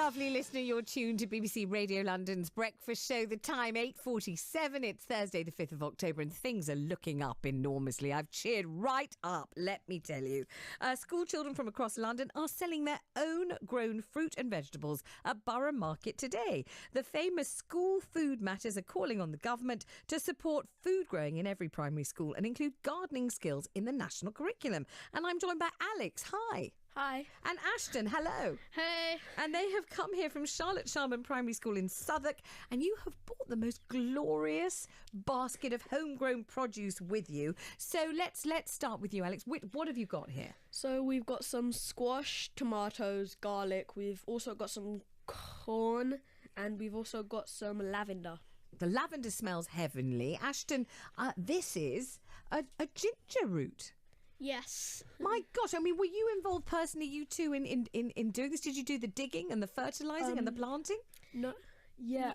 lovely listener, you're tuned to BBC Radio London's breakfast show. The time 8:47. It's Thursday the 5th of October and things are looking up enormously. I've cheered right up, let me tell you. School children from across London are selling their own grown fruit and vegetables at Borough Market today. The famous School Food Matters are calling on the government to support food growing in every primary school and include gardening skills in the national curriculum. And I'm joined by Alex. Hi. Hi. And Ashton, hello. Hey. And they have come here from Sharman Primary School in Southwark, and you have brought the most glorious basket of homegrown produce with you. So let's start with you, Alex. What have you got here? So we've got some squash, tomatoes, garlic. We've also got some corn, and we've also got some lavender. The lavender smells heavenly. Ashton, this is a ginger root. Yes. My gosh, I mean, were you involved personally, you two, in doing this? Did you do the digging and the fertilising and the planting? No. Yeah,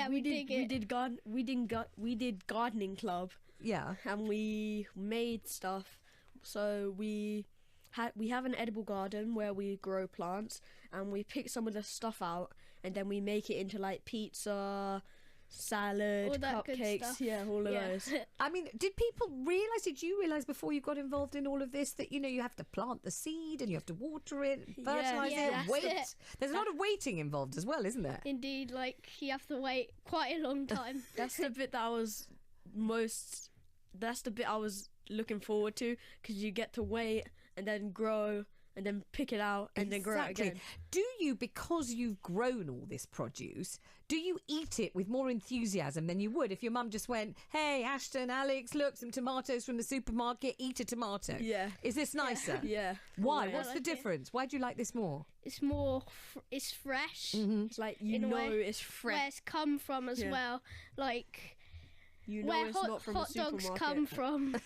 we did gardening club. Yeah. And we made stuff. So we have an edible garden where we grow plants, and we pick some of the stuff out, and then we make it into like pizza, salad, cupcakes, all of those. I mean, did you realise before you got involved in all of this that, you have to plant the seed and you have to water it, fertilise it, wait? There's a lot of waiting involved as well, isn't there? Indeed, you have to wait quite a long time. That's the bit that that's the bit I was looking forward to, because you get to wait and then grow and then pick it out and then grow it again. Do you, because you've grown all this produce, do you eat it with more enthusiasm than you would if your mum just went, hey, Ashton, Alex, look, some tomatoes from the supermarket, eat a tomato? Yeah. Is this nicer? Yeah. Why? What's the difference? Why do you like this more? It's it's fresh. Mm-hmm. It's like, it's fresh. Where it's come from as well. Like... where it's not from hot the supermarket. dogs come from.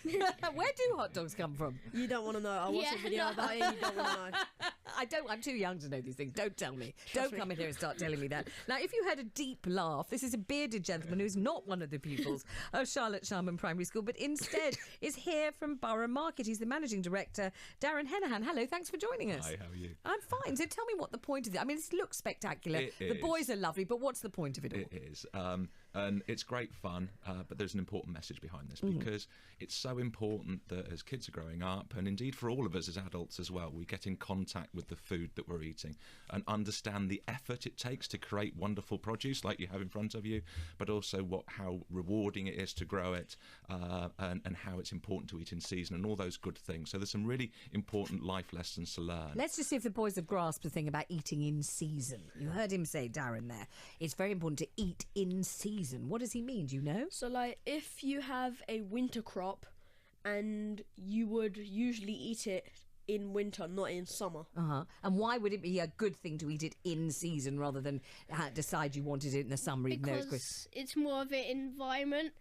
Where do hot dogs come from? You don't want to know. I watched a video about it. You don't want to know. I'm too young to know these things. Don't tell me. Don't come in here and start telling me that. Now, if you heard a deep laugh, this is a bearded gentleman who's not one of the pupils of Sharman Primary School, but instead is here from Borough Market. He's the managing director, Darren Henaghan. Hello, thanks for joining us. Hi, how are you? I'm fine. So tell me what the point of it. I mean, this looks spectacular. The boys are lovely, but what's the point of it all? It is. And it's great fun, but there's an important message behind this, because it's so important that as kids are growing up, and indeed for all of us as adults as well, we get in contact with the food that we're eating and understand the effort it takes to create wonderful produce like you have in front of you, but also how rewarding it is to grow it, and how it's important to eat in season and all those good things. So there's some really important life lessons to learn. Let's just see if the boys have grasped the thing about eating in season. You heard him say, Darren, there, it's very important to eat in season. What does he mean? Do you know? So, if you have a winter crop, and you would usually eat it in winter, not in summer. And why would it be a good thing to eat it in season rather than decide you wanted it in the summer? Because it's more of an environment.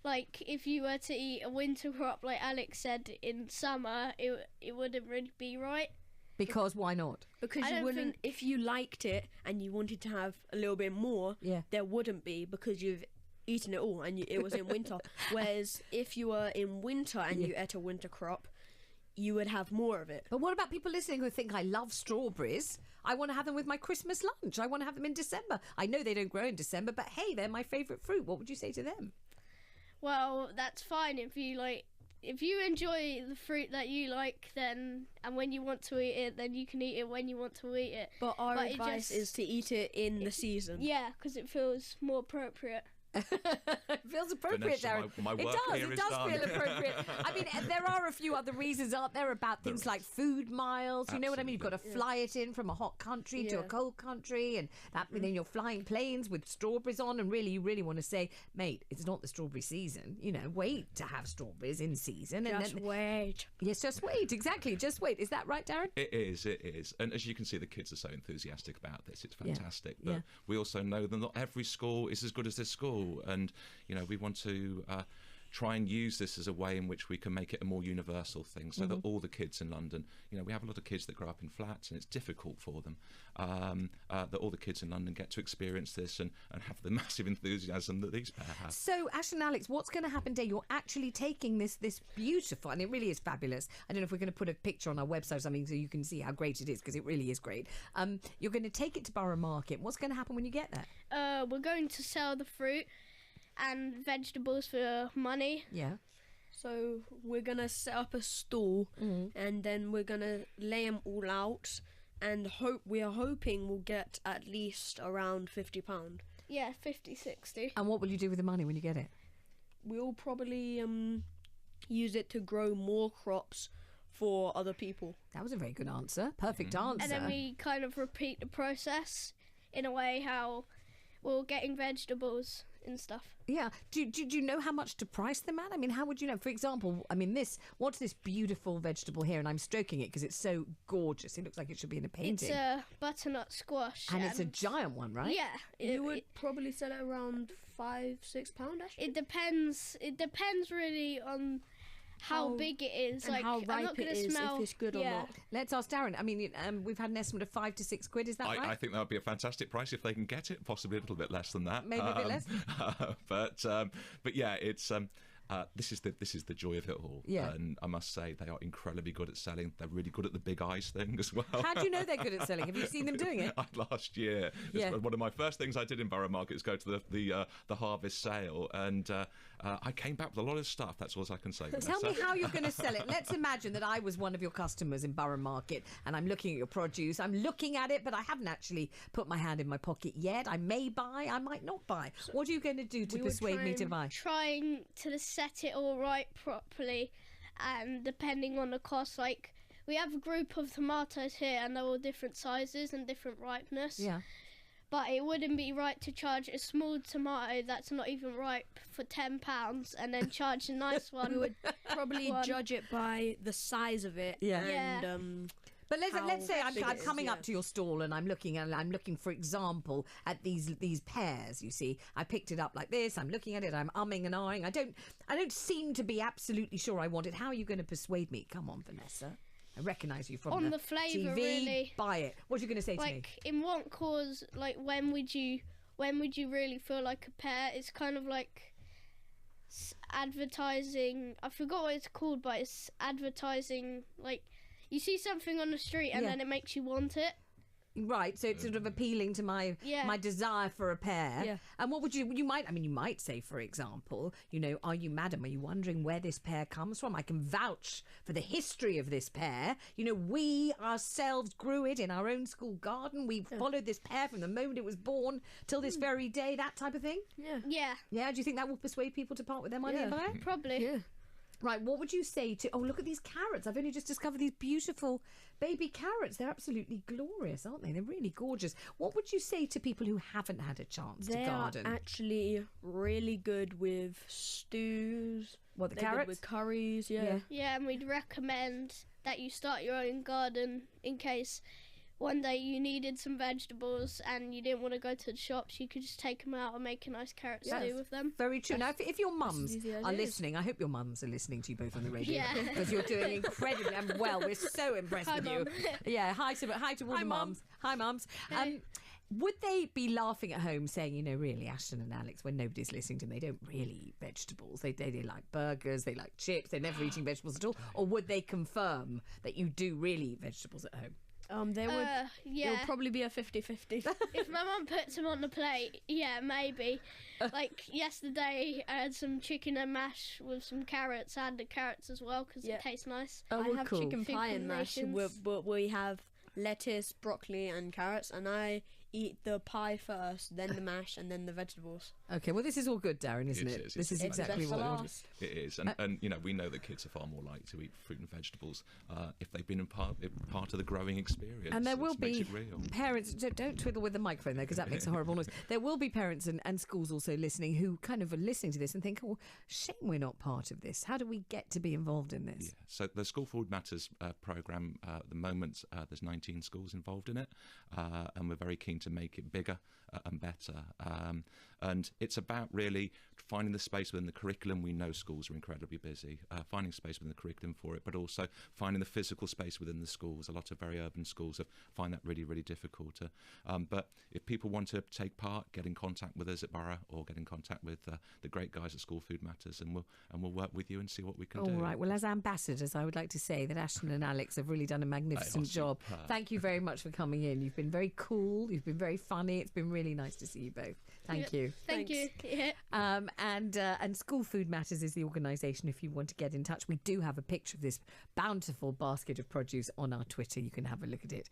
Like, if you were to eat a winter crop, like Alex said, in summer, it wouldn't really be right. Because why not? Because you wouldn't, if you liked it and you wanted to have a little bit more, there wouldn't be, because you've eaten it all and it was in winter. Whereas if you were in winter and you ate a winter crop, you would have more of it. But what about people listening who think, I love strawberries, I want to have them with my Christmas lunch, I want to have them in December? I know they don't grow in December, but hey, they're my favourite fruit. What would you say to them? Well, that's fine if you enjoy the fruit that you like, then, and when you want to eat it, then you can eat it when you want to eat it. But our advice is to eat it in the season. Yeah, because it feels more appropriate. It feels appropriate, Vanessa, Darren. my work it does feel appropriate. I mean, there are a few other reasons, aren't there, about things like food miles. You know what I mean? You've got to fly it in from a hot country to a cold country, and then you're flying planes with strawberries on, and you really want to say, mate, it's not the strawberry season. Wait to have strawberries in season. Wait. Yes, just wait. Exactly, just wait. Is that right, Darren? It is. And as you can see, the kids are so enthusiastic about this. It's fantastic. But we also know that not every school is as good as this school. And, we want to try and use this as a way in which we can make it a more universal thing, so that all the kids in London, we have a lot of kids that grow up in flats and it's difficult for them, that all the kids in London get to experience this and have the massive enthusiasm that these pair have. So, Ash and Alex, what's going to happen today? You're actually taking this beautiful, and it really is fabulous. I don't know if we're going to put a picture on our website or something so you can see how great it is, because it really is great. You're going to take it to Borough Market. What's going to happen when you get there? We're going to sell the fruit and vegetables for money. Yeah. So we're going to set up a stall and then we're going to lay them all out, and we are hoping we'll get at least around £50. Yeah, 50, 60. And what will you do with the money when you get it? We'll probably use it to grow more crops for other people. That was a very good answer. Perfect answer. And then we kind of repeat the process in a way how we're getting vegetables and stuff. Yeah. Do you know how much to price them at? I mean, how would you know? For example, what's this beautiful vegetable here? And I'm stroking it because it's so gorgeous. It looks like it should be in a painting. It's a butternut squash. And it's a giant one, right? Yeah. You would probably sell it around £5-6, actually. It depends really on how big it is. And like, how I'm ripe not gonna it is, smell, if it's good or not. Let's ask Darren. I mean, we've had an estimate of £5 to £6. Is that right? I think that would be a fantastic price if they can get it. Possibly a little bit less than that. Maybe a bit less. But yeah, it's this is the joy of it all. Yeah. And I must say they are incredibly good at selling. They're really good at the big eyes thing as well. How do you know they're good at selling? Have you seen them doing it? Last year, one of my first things I did in Borough Market is go to the harvest sale, and I came back with a lot of stuff. That's all I can say. Tell me how you're going to sell it. Let's imagine that I was one of your customers in Borough Market and I'm looking at your produce. I'm looking at it, but I haven't actually put my hand in my pocket yet. I may buy, I might not buy. What are you going to do to persuade me to buy? Trying to set it all right properly, and depending on the cost, like we have a group of tomatoes here and they're all different sizes and different ripeness. Yeah. But it wouldn't be right to charge a small tomato that's not even ripe for £10 and then charge a nice one. We would probably judge it by the size of it. Yeah. And But let's say I'm big coming it is, up to your stall and I'm looking, for example, at these pears. You see, I picked it up like this. I'm looking at it. I'm umming and ahhing. I don't seem to be absolutely sure I want it. How are you going to persuade me? Come on, Vanessa. I recognise you from on the flavour, TV. really. Buy it. What are you going to say to me? Like, in what cause? Like, when would you really feel like a pear? It's kind of like advertising. I forgot what it's called, but it's advertising. Like, you see something on the street and then it makes you want it. Right, so it's sort of appealing to my desire for a pear. Yeah. And what would you might say, for example, are you, madam, are you wondering where this pear comes from? I can vouch for the history of this pear. We ourselves grew it in our own school garden. We followed this pear from the moment it was born till this very day, that type of thing. Yeah. Yeah. Yeah, do you think that will persuade people to part with their money and buy it? Probably. Yeah. Right, what would you say to... Oh, look at these carrots. I've only just discovered these beautiful baby carrots. They're absolutely glorious, aren't they? They're really gorgeous. What would you say to people who haven't had a chance to garden? They are actually really good with stews. What, the They're carrots? good with curries, yeah. Yeah, and we'd recommend that you start your own garden in case one day you needed some vegetables and you didn't want to go to the shops. You could just take them out and make a nice carrot stew with them. Very true. Now, if your mums easy as are it is. listening, I hope your mums are listening to you both on the radio. Yeah. Because you're doing incredibly well. We're so impressed Hi, with you. Mum. Yeah, hi to all the mums. Hi, mums. Would they be laughing at home saying, really, Ashton and Alex, when nobody's listening to them, they don't really eat vegetables. They like burgers, they like chips, they're never eating vegetables at all? Or would they confirm that you do really eat vegetables at home? There would. Yeah. It'll probably be a 50-50. If my mum puts them on the plate, yeah, maybe. Like yesterday, I had some chicken and mash with some carrots. I had the carrots as well because it tastes nice. Oh, I have cool. chicken pie and mash, combinations. but we have lettuce, broccoli and carrots, and I eat the pie first, then the mash, and then the vegetables. Okay, well, this is all good, Darren, isn't it? This is exactly best for what we want. last. It is, and we know that kids are far more likely to eat fruit and vegetables if they've been part of the growing experience. And there will makes be it real. parents, don't twiddle with the microphone though, because that makes a horrible noise. There will be parents and schools also listening who kind of are listening to this and think, oh, shame we're not part of this. How do we get to be involved in this? Yeah. So the School Food Matters programme, at the moment, there's 19 schools involved in it, and we're very keen to make it bigger and better. And it's about really finding the space within the curriculum. We know schools are incredibly busy, finding space within the curriculum for it, but also finding the physical space within the schools. A lot of very urban schools find that really, really difficult. But if people want to take part, get in contact with us at Borough, or get in contact with the great guys at School Food Matters, and we'll work with you and see what we can do. All right. Well, as ambassadors, I would like to say that Ashton and Alex have really done a magnificent job. Thank you very much for coming in. You've been very cool. You've been very funny. It's been really nice to see you both. Thank you. Thank you. Yeah. And School Food Matters is the organisation if you want to get in touch. We do have a picture of this bountiful basket of produce on our Twitter. You can have a look at it.